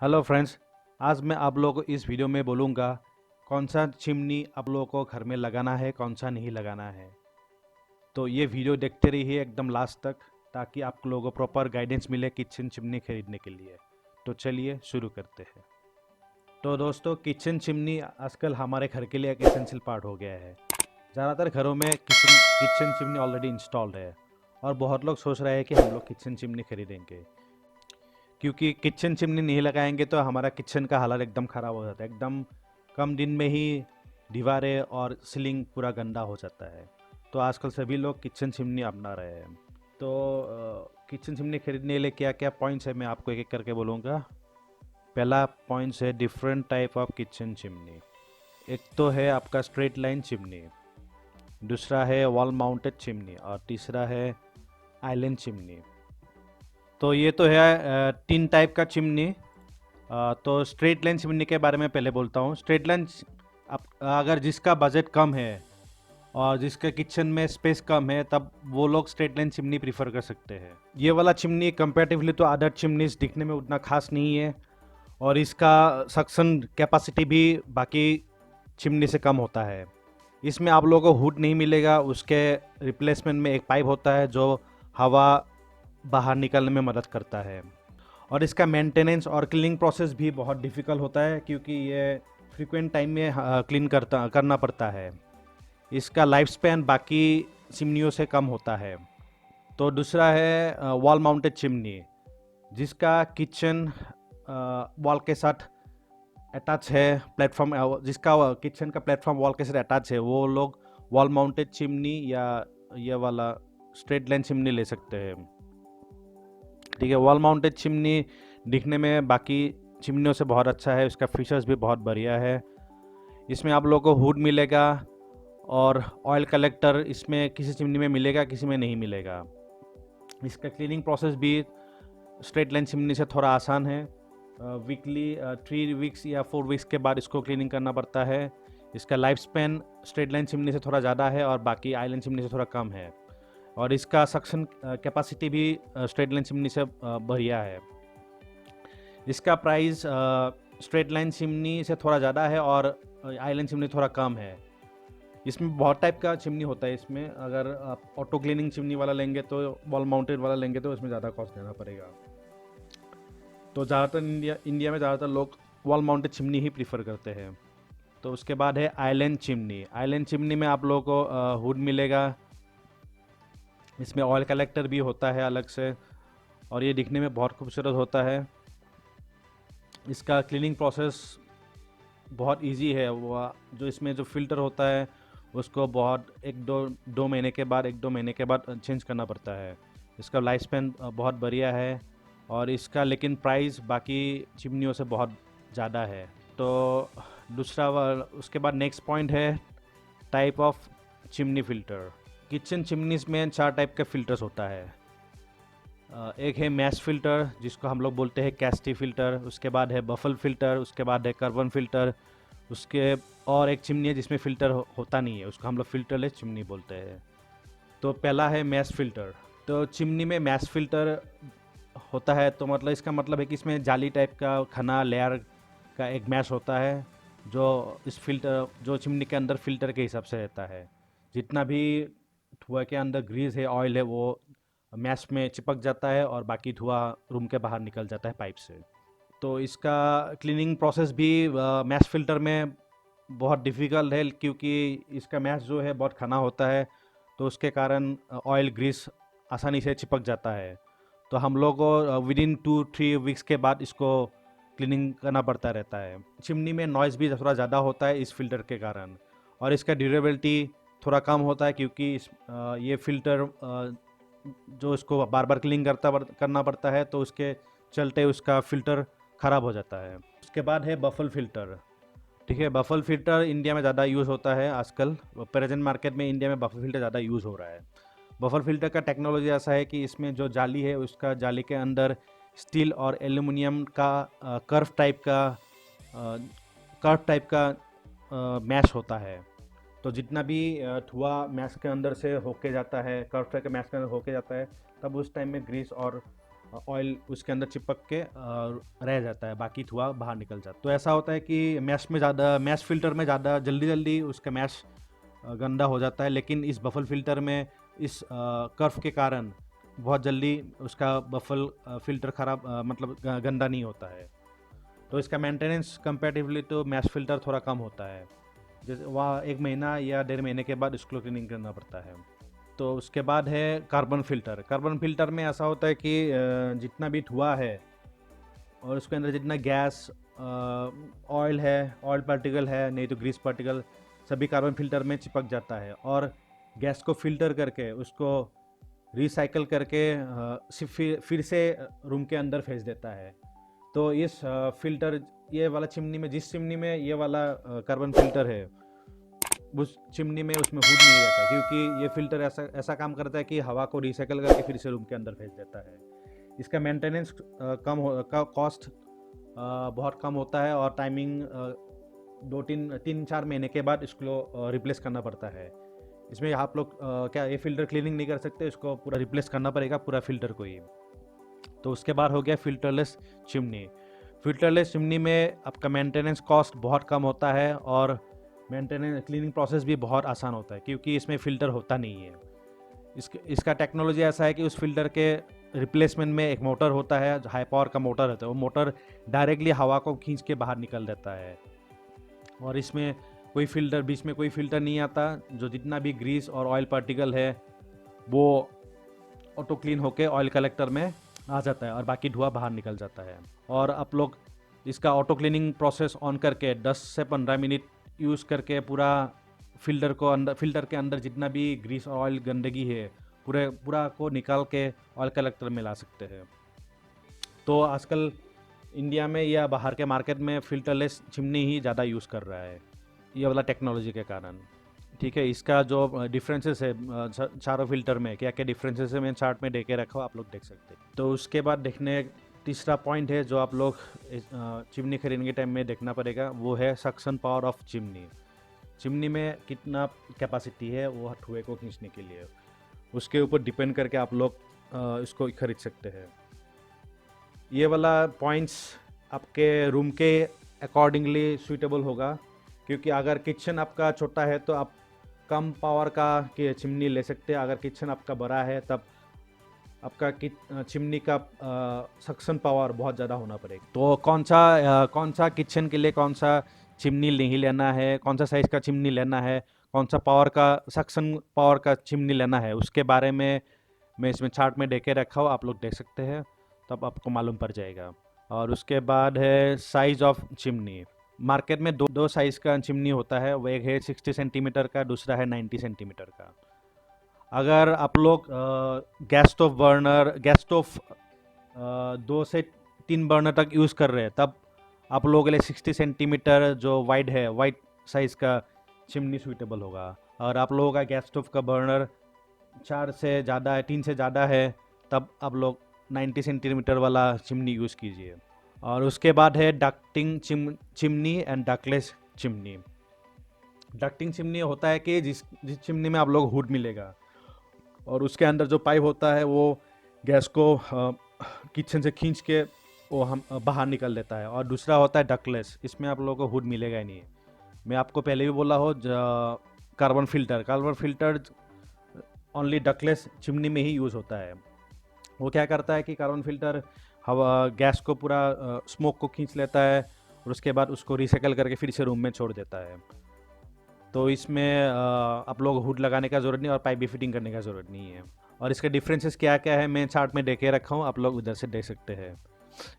Hello friends. आज मैं आप लोगों को इस वीडियो में बोलूँगा कौन सा चिमनी आप लोगों को घर में लगाना है, कौन सा नहीं लगाना है। तो ये वीडियो देखते रहिए एकदम लास्ट तक, ताकि आप लोगों को प्रॉपर गाइडेंस मिले किचन चिमनी खरीदने के लिए। तो चलिए शुरू करते हैं। तो दोस्तों, किचन चिमनी आजकल हमारे घर के लिए एक एसेंशियल पार्ट हो गया है। ज़्यादातर घरों में kitchen kitchen chimney already installed है और बहुत लोग सोच रहे हैं कि हम लोग किचन चिमनी खरीदेंगे, क्योंकि किचन चिमनी नहीं लगाएंगे तो हमारा किचन का हालत एकदम ख़राब हो जाता है। एकदम कम दिन में ही दीवारें और सीलिंग पूरा गंदा हो जाता है। तो आजकल सभी लोग किचन चिमनी अपना रहे हैं। तो किचन चिमनी खरीदने के लिए क्या क्या पॉइंट्स है, मैं आपको एक एक करके बोलूँगा। पहला पॉइंट्स है different type of kitchen chimney. एक तो है आपका स्ट्रेट लाइन चिमनी, दूसरा है वॉल माउंटेड चिमनी और तीसरा है आइलैंड चिमनी। तो ये तो है तीन टाइप का चिमनी। तो स्ट्रेट लाइन चिमनी के बारे में पहले बोलता हूँ। स्ट्रेट लाइन अगर जिसका बजट कम है और जिसके किचन में स्पेस कम है, तब वो लोग स्ट्रेट लाइन चिमनी प्रीफर कर सकते हैं। ये वाला चिमनी कंपैरेटिवली तो अदर चिमनीज दिखने में उतना खास नहीं है और इसका सक्शन कैपेसिटी भी बाकी चिमनी से कम होता है। इसमें आप लोगों को हुड नहीं मिलेगा, उसके रिप्लेसमेंट में एक पाइप होता है जो हवा बाहर निकलने में मदद करता है। और इसका मेंटेनेंस और क्लीनिंग प्रोसेस भी बहुत डिफ़िकल्ट होता है, क्योंकि ये फ्रीक्वेंट टाइम में क्लीन करना पड़ता है। इसका लाइफ स्पैन बाकी चिमनियों से कम होता है। तो दूसरा है वॉल माउंटेड चिमनी, जिसका किचन वॉल के साथ अटैच है। प्लेटफॉर्म जिसका किचन का प्लेटफॉर्म वॉल के साथ अटैच है, वो लोग वॉल माउंटेड चिमनी या ये वाला स्ट्रेट लाइन चिमनी ले सकते हैं। ठीक है, वॉल माउंटेड चिमनी दिखने में बाकी चिमनियों से बहुत अच्छा है, इसका फीचर्स भी बहुत बढ़िया है। इसमें आप लोगों को हुड मिलेगा और ऑयल कलेक्टर इसमें किसी चिमनी में मिलेगा, किसी में नहीं मिलेगा। इसका क्लीनिंग प्रोसेस भी स्ट्रेट लाइन चिमनी से थोड़ा आसान है। वीकली 3 वीक्स या 4 वीक्स के बाद इसको क्लीनिंग करना पड़ता है। इसका life span straight line chimney से थोड़ा ज़्यादा है और बाकी आइलैंड चिमनी से थोड़ा कम है। और इसका सक्शन कैपेसिटी भी स्ट्रेट लाइन चिमनी से बढ़िया है। इसका प्राइस स्ट्रेट लाइन चिमनी से थोड़ा ज़्यादा है और आइलैंड चिमनी थोड़ा कम है। इसमें बहुत टाइप का चिमनी होता है। इसमें अगर आप ऑटो क्लीनिंग चिमनी वाला लेंगे तो वॉल माउंटेड वाला लेंगे तो इसमें ज़्यादा कॉस्ट देना पड़ेगा। तो ज़्यादातर इंडिया में ज़्यादातर लोग वॉल माउंटेड चिमनी ही प्रीफर करते हैं। तो उसके बाद है आइलैंड चिमनी। आइलैंड चिमनी में आप लोगों को हुड मिलेगा। इसमें ऑयल कलेक्टर भी होता है अलग से और ये दिखने में बहुत खूबसूरत होता है। इसका क्लीनिंग प्रोसेस बहुत इजी है। वो जो इसमें जो फ़िल्टर होता है उसको बहुत एक दो महीने के बाद चेंज करना पड़ता है। इसका लाइफ स्पैन बहुत बढ़िया है और इसका लेकिन प्राइस बाकी चिमनियों से बहुत ज़्यादा है। तो उसके बाद नेक्स्ट पॉइंट है type of chimney filter. Kitchen chimneys में 4 टाइप का फ़िल्टर्स होता है। एक है मैश फ़िल्टर, जिसको हम लोग बोलते हैं कैस्टी फ़िल्टर। उसके बाद है बफल फ़िल्टर, उसके बाद है कार्बन फ़िल्टर। उसके और एक चिमनी है जिसमें फ़िल्टर होता नहीं है, उसको हम लोग फ़िल्टरलेस चिमनी बोलते हैं। तो पहला है मैश फ़िल्टर। तो चिमनी में मैश फ़िल्टर होता है तो मतलब इसका मतलब है कि इसमें जाली टाइप का घना लेयर का एक मैश होता है, जो चिमनी के अंदर फ़िल्टर के हिसाब से रहता है। जितना भी धुआं के अंदर ग्रीस है, ऑयल है, वो मैश में चिपक जाता है और बाकी धुआं रूम के बाहर निकल जाता है पाइप से। तो इसका क्लीनिंग प्रोसेस भी मैश फ़िल्टर में बहुत डिफ़िकल्ट है, क्योंकि इसका मैश जो है बहुत घना होता है, तो उसके कारण ऑयल ग्रीस आसानी से चिपक जाता है। तो हम लोग को विदिन 2-3 वीक्स के बाद इसको क्लीनिंग करना पड़ता रहता है। चिमनी में नॉइज़ भी थोड़ा ज़्यादा होता है इस फ़िल्टर के कारण, और इसका ड्यूरेबिलिटी थोड़ा कम होता है, क्योंकि ये फ़िल्टर जो इसको बार बार क्लीन करना पड़ता है, तो उसके चलते उसका फ़िल्टर ख़राब हो जाता है। उसके बाद है बफल फ़िल्टर। ठीक है, बफल फ़िल्टर इंडिया में ज़्यादा यूज़ होता है आजकल। प्रेजेंट मार्केट में इंडिया में बफल फ़िल्टर ज़्यादा यूज़ हो रहा है। बफल फ़िल्टर का टेक्नोलॉजी ऐसा है कि इसमें जो जाली है, उसका जाली के अंदर स्टील और एल्यूमिनियम का कर्व टाइप का मैश होता है। तो जितना भी धुआं मैश के अंदर से होके जाता है, कर्व टाइप के मैश के अंदर होके जाता है, तब उस टाइम में ग्रीस और ऑयल उसके अंदर चिपक के रह जाता है, बाकी धुआं बाहर निकल जाता है। तो ऐसा होता है कि मैश फिल्टर में ज़्यादा जल्दी जल्दी उसका मैश गंदा हो जाता है, लेकिन इस बफल फिल्टर में इस कर्व के कारण बहुत जल्दी उसका बफल फिल्टर ख़राब मतलब गंदा नहीं होता है। तो इसका मेंटेनेंस कंपैरेटिवली तो मैश फिल्टर थोड़ा कम होता है, जैसे वहाँ 1 महीना या 1.5 महीने के बाद इसको क्लीनिंग करना पड़ता है। तो उसके बाद है कार्बन फिल्टर। कार्बन फिल्टर में ऐसा होता है कि जितना भी धुआं है और उसके अंदर जितना गैस, ऑयल है, ऑयल पार्टिकल है, नहीं तो ग्रीस पार्टिकल, सभी कार्बन फिल्टर में चिपक जाता है और गैस को फिल्टर करके उसको रिसाइकल करके फिर से रूम के अंदर भेज देता है। तो इस फिल्टर, ये वाला चिमनी में, जिस चिमनी में ये वाला कार्बन फिल्टर है, उस चिमनी में उसमें हुड नहीं रहता, क्योंकि ये फिल्टर ऐसा काम करता है कि हवा को रिसाइकल करके फिर से रूम के अंदर भेज देता है। इसका मेंटेनेंस का कॉस्ट बहुत कम होता है और टाइमिंग 3-4 महीने के बाद इसको रिप्लेस करना पड़ता है। इसमें आप लोग क्या ये फ़िल्टर क्लीनिंग नहीं कर सकते, इसको पूरा रिप्लेस करना पड़ेगा पूरा फ़िल्टर को ही। तो उसके बाद हो गया फ़िल्टरलेस चिमनी। फ़िल्टरलेस चिमनी में आपका मेंटेनेंस कॉस्ट बहुत कम होता है और मेंटेनेंस क्लीनिंग प्रोसेस भी बहुत आसान होता है, क्योंकि इसमें फ़िल्टर होता नहीं है। इसका टेक्नोलॉजी ऐसा है कि उस फ़िल्टर के रिप्लेसमेंट में एक मोटर होता है, हाई पावर का मोटर होता है। वो मोटर डायरेक्टली हवा को खींच के बाहर निकल देता है और इसमें बीच में कोई फ़िल्टर नहीं आता। जो जितना भी ग्रीस और ऑयल पार्टिकल है वो ऑटो क्लीन होके ऑयल कलेक्टर में आ जाता है और बाकी धुआं बाहर निकल जाता है। और आप लोग इसका ऑटो क्लीनिंग प्रोसेस ऑन करके 10 से 15 मिनट यूज़ करके पूरा फिल्टर के अंदर जितना भी ग्रीस और ऑयल गंदगी है पूरा को निकाल के ऑयल कलेक्टर में ला सकते हैं। तो आजकल इंडिया में या बाहर के मार्केट में फ़िल्टरलेस चिमनी ही ज़्यादा यूज़ कर रहा है, ये वाला टेक्नोलॉजी के कारण। ठीक है, इसका जो डिफरेंसेस है चारों फिल्टर में, क्या क्या डिफरेंसेस है, मैं चार्ट में दे के रखा हूँ, आप लोग देख सकते हैं। तो उसके बाद देखने तीसरा पॉइंट है जो आप लोग चिमनी खरीदने के टाइम में देखना पड़ेगा, वो है suction power of chimney. Chimney में कितना कैपेसिटी है वो धुएं को खींचने के लिए, उसके ऊपर डिपेंड करके आप लोग इसको खरीद सकते हैं। ये वाला पॉइंट्स आपके रूम के अकॉर्डिंगली सूटेबल होगा, क्योंकि अगर किचन आपका छोटा है तो आप कम पावर का चिमनी ले सकते हैं। अगर किचन आपका बड़ा है तब आपका चिमनी का सक्शन पावर बहुत ज़्यादा होना पड़ेगा। तो कौन सा किचन के लिए कौन सा चिमनी नहीं लेना है, कौन सा साइज़ का चिमनी लेना है, कौन सा सक्शन पावर का चिमनी लेना है, उसके बारे में मैं इसमें चार्ट में दे के रखा हूँ, आप लोग देख सकते हैं, तब आपको मालूम पड़ जाएगा। और उसके बाद है साइज़ ऑफ चिमनी। मार्केट में दो साइज़ का चिमनी होता है, वो एक है 60 सेंटीमीटर का, दूसरा है 90 सेंटीमीटर का। अगर आप लोग गैस स्टोव 2 से 3 बर्नर तक यूज़ कर रहे हैं, तब आप लोगों के लिए 60 सेंटीमीटर जो वाइड साइज़ का चिमनी सूटेबल होगा। और आप लोगों का गैस स्टोव का बर्नर 4 से ज़्यादा है, 3 से ज़्यादा है, तब आप लोग 90 सेंटीमीटर वाला चिमनी यूज़ कीजिए। और उसके बाद है ducting chimney and ductless chimney. Ducting chimney होता है कि जिस चिमनी में आप लोग हुड मिलेगा और उसके अंदर जो पाइप होता है वो गैस को किचन से खींच के वो हम बाहर निकल देता है। और दूसरा होता है डक्टलेस, इसमें आप लोगों को हुड मिलेगा ही नहीं। मैं आपको पहले भी बोला हो, carbon filter only ductless chimney में ही यूज़ होता है। वो क्या करता है कि कार्बन फिल्टर गैस को पूरा स्मोक को खींच लेता है और उसके बाद उसको रिसाइकल करके फिर से रूम में छोड़ देता है। तो इसमें आप लोग हुड लगाने का ज़रूरत नहीं और पाइप भी फिटिंग करने का ज़रूरत नहीं है। और इसके डिफरेंसेस क्या क्या है मैं चार्ट में दे के रखा हूँ, आप लोग उधर से देख सकते हैं।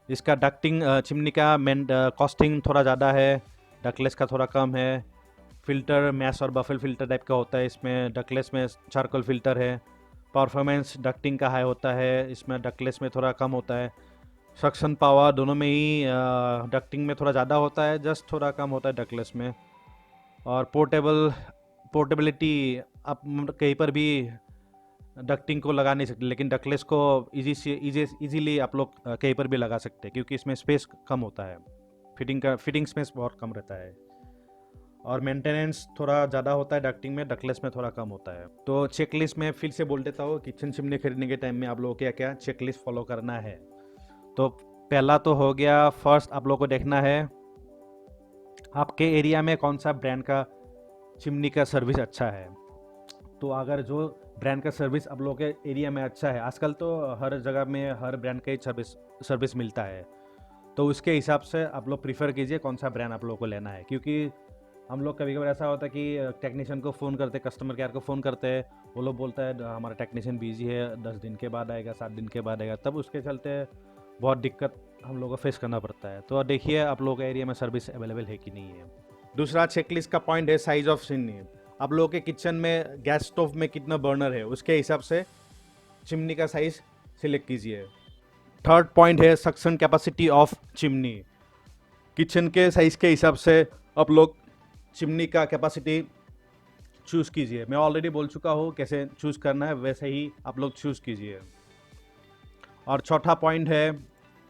इसका डक्टिंग चिमनी का कॉस्टिंग थोड़ा ज़्यादा है, डक्टलेस का थोड़ा कम है। फिल्टर मैश और बफल फिल्टर टाइप का होता है, इसमें डक्टलेस में चारकोल फिल्टर है। परफॉर्मेंस डक्टिंग का हाई होता है, इसमें डक्टलेस में थोड़ा कम होता है। सक्शन पावर दोनों में ही डक्टिंग में थोड़ा ज़्यादा होता है, जस्ट थोड़ा कम होता है डक्टलेस में। और पोर्टेबिलिटी, आप कहीं पर भी डक्टिंग को लगा नहीं सकते, लेकिन डक्टलेस को इजीली आप लोग कहीं पर भी लगा सकते हैं, क्योंकि इसमें स्पेस कम होता है, फिटिंग स्पेस बहुत कम रहता है। और मेंटेनेंस थोड़ा ज़्यादा होता है डक्टिंग में, डक्टलेस में थोड़ा कम होता है। तो चेकलिस्ट में फिर से बोल देता हूँ, किचन चिमनी खरीदने के टाइम में आप लोगों को क्या क्या चेकलिस्ट फॉलो करना है। तो पहला तो हो गया, फर्स्ट आप लोगों को देखना है आपके एरिया में कौन सा ब्रांड का चिमनी का सर्विस अच्छा है। तो अगर जो ब्रांड का सर्विस आप लोगों के एरिया में अच्छा है, आजकल तो हर जगह में हर ब्रांड का ही सर्विस मिलता है, तो उसके हिसाब से आप लोग प्रीफर कीजिए कौन सा ब्रांड आप लोगों को लेना है। क्योंकि हम लोग कभी कभी ऐसा होता है कि टेक्नीशियन को फ़ोन करते, कस्टमर केयर को फ़ोन करते हैं, वो लोग बोलता है हमारा टेक्नीशियन बिजी है, 10 दिन के बाद आएगा, 7 दिन के बाद आएगा, तब उसके चलते बहुत दिक्कत हम लोगों को फेस करना पड़ता है। तो देखिए आप लोगों के एरिया में सर्विस अवेलेबल है कि नहीं है। दूसरा चेकलिस्ट का पॉइंट है साइज़ ऑफ चिमनी। आप लोगों के किचन में गैस स्टोव में कितना बर्नर है उसके हिसाब से चिमनी का साइज़ सिलेक्ट कीजिए। थर्ड पॉइंट है suction capacity of chimney. Kitchen के साइज़ के हिसाब से आप लोग चिमनी का कैपेसिटी चूज़ कीजिए। मैं ऑलरेडी बोल चुका हूँ कैसे चूज़ करना है, वैसे ही आप लोग चूज़ कीजिए। और चौथा पॉइंट है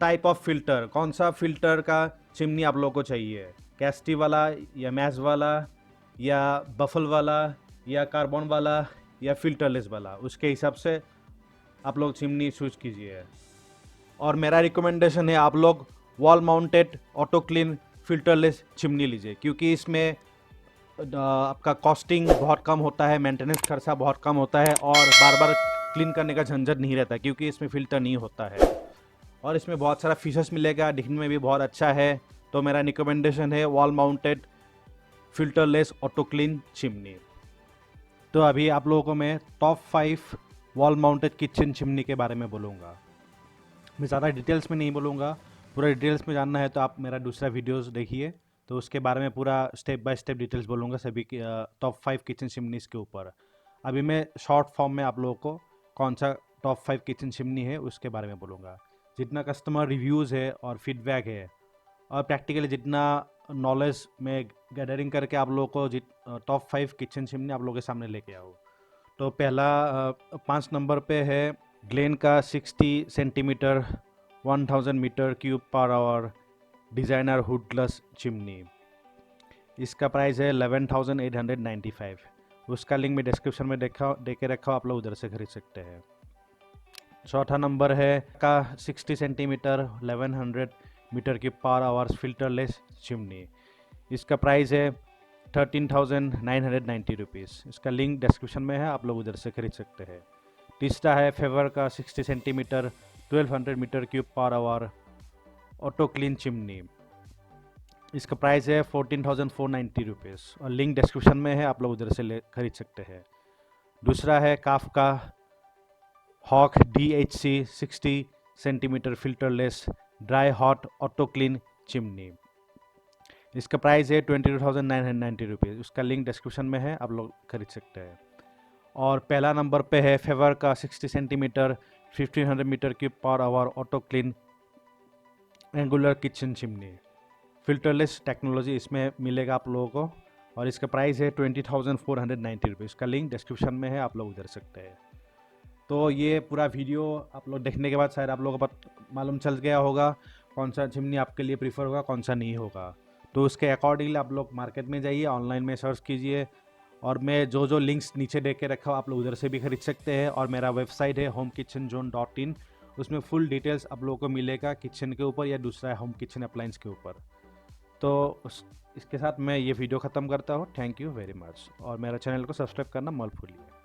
टाइप ऑफ फिल्टर, कौन सा फिल्टर का चिमनी आप लोगों को चाहिए, कैस्टी वाला या मैज वाला या बफल वाला या कार्बन वाला या फिल्टरलेस वाला, उसके हिसाब से आप लोग चिमनी चूज़ कीजिए। और मेरा रिकमेंडेशन है आप लोग wall mounted auto clean filterless chimney लीजिए, क्योंकि इसमें आपका कॉस्टिंग बहुत कम होता है, मेंटेनेंस खर्चा बहुत कम होता है और बार बार क्लीन करने का झंझट नहीं रहता क्योंकि इसमें फ़िल्टर नहीं होता है। और इसमें बहुत सारा फीचर्स मिलेगा, दिखने में भी बहुत अच्छा है। तो मेरा रिकमेंडेशन है wall mounted filterless auto clean chimney. तो अभी आप लोगों को मैं top 5 wall mounted kitchen chimney के बारे में बोलूँगा। मैं ज़्यादा डिटेल्स में नहीं बोलूँगा, पूरा डिटेल्स में जानना है तो आप मेरा दूसरा वीडियोस देखिए, तो उसके बारे में पूरा स्टेप बाय स्टेप डिटेल्स बोलूँगा सभी की टॉप 5 किचन चिमनीज़ के ऊपर। अभी मैं शॉर्ट फॉर्म में आप लोगों को कौन सा टॉप 5 किचन चिमनी है उसके बारे में बोलूँगा। जितना कस्टमर रिव्यूज़ है और फीडबैक है और प्रैक्टिकली जितना नॉलेज में गैदरिंग करके आप लोगों को टॉप 5 किचन चिमनी आप लोगों के सामने लेके आओ। तो पहला 5 नंबर पे है ग्लेन का 60 centimetre 1000 metre cube per hour designer hoodless chimney. इसका प्राइस है 11,895। उसका लिंक मैं डिस्क्रिप्शन में दे के रखा हूँ, आप लोग उधर से खरीद सकते हैं। चौथा नंबर है का 60 centimetre 1100 metre cube per hours filterless chimney. इसका प्राइस है 13,990 रुपीज़। इसका लिंक डिस्क्रिप्शन में है, आप लोग उधर से खरीद सकते हैं। तीसरा है फेवर का 60 centimetre 1200 metre cube per hour auto clean chimney. इसका प्राइस है 14,490 रुपीज़ और लिंक डिस्क्रिप्शन में है, आप लोग उधर से खरीद सकते हैं। दूसरा है काफ का हॉक DHC 60 centimetre filterless dry hot auto clean chimney. इसका प्राइस है 22,990 रुपीज़। उसका लिंक डिस्क्रिप्शन में है, आप लोग खरीद सकते हैं। और पहला नंबर पे है फेवर का 60 centimetre 1500 metre cube per hour auto clean angular kitchen chimney. Filterless technology इसमें मिलेगा आप लोगों को और इसका प्राइस है 20,490 रुपीज़। इसका लिंक डिस्क्रिप्शन में है, आप लोग उधर सकते हैं। तो ये पूरा वीडियो आप लोग देखने के बाद शायद आप लोगों को मालूम चल गया होगा कौन सा चिमनी आपके लिए प्रीफर होगा, कौन सा नहीं होगा। तो उसके अकॉर्डिंगली आप लोग मार्केट में जाइए, ऑनलाइन में सर्च कीजिए और मैं जो लिंक्स नीचे दे के रखा हूँ आप लोग उधर से भी खरीद सकते हैं। और मेरा वेबसाइट है homekitchenzone.in, उसमें फुल डिटेल्स आप लोगों को मिलेगा किचन के ऊपर या दूसरा होम किचन अप्लायंस के ऊपर। तो इसके साथ मैं ये वीडियो ख़त्म करता हूँ। थैंक यू वेरी मच और मेरा चैनल को सब्सक्राइब करना मत भूलिए।